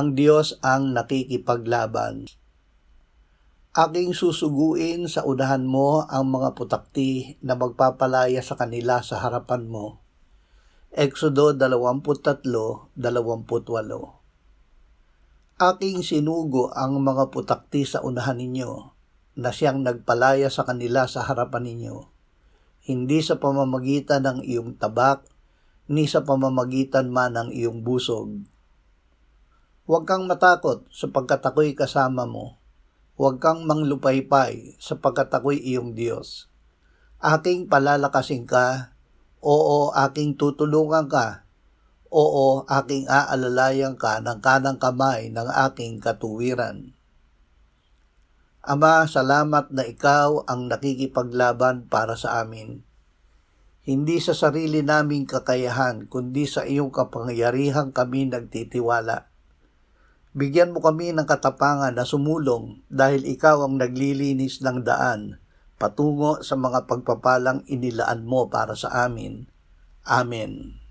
ang Diyos ang nakikipaglaban. Aking susuguin sa unahan mo ang mga putakti na magpapalaya sa kanila sa harapan mo. Exodo 23:28. Aking sinugo ang mga putakti sa unahan ninyo, na siyang nagpalaya sa kanila sa harapan ninyo, hindi sa pamamagitan ng iyong tabak, ni sa pamamagitan man ng iyong busog. Huwag kang matakot sapagkat ako'y kasama mo. Huwag kang manglupaypay sapagkat ako'y iyong Diyos. Aking palalakasin ka, oo, aking tutulungan ka, oo, aking aalalayan ka ng kanang kamay ng aking katuwiran. Ama, salamat na ikaw ang nakikipaglaban para sa amin. Hindi sa sarili naming kakayahan, kundi sa iyong kapangyarihan kami nagtitiwala. Bigyan mo kami ng katapangan na sumulong dahil ikaw ang naglilinis ng daan patungo sa mga pagpapalang inilaan mo para sa amin. Amen.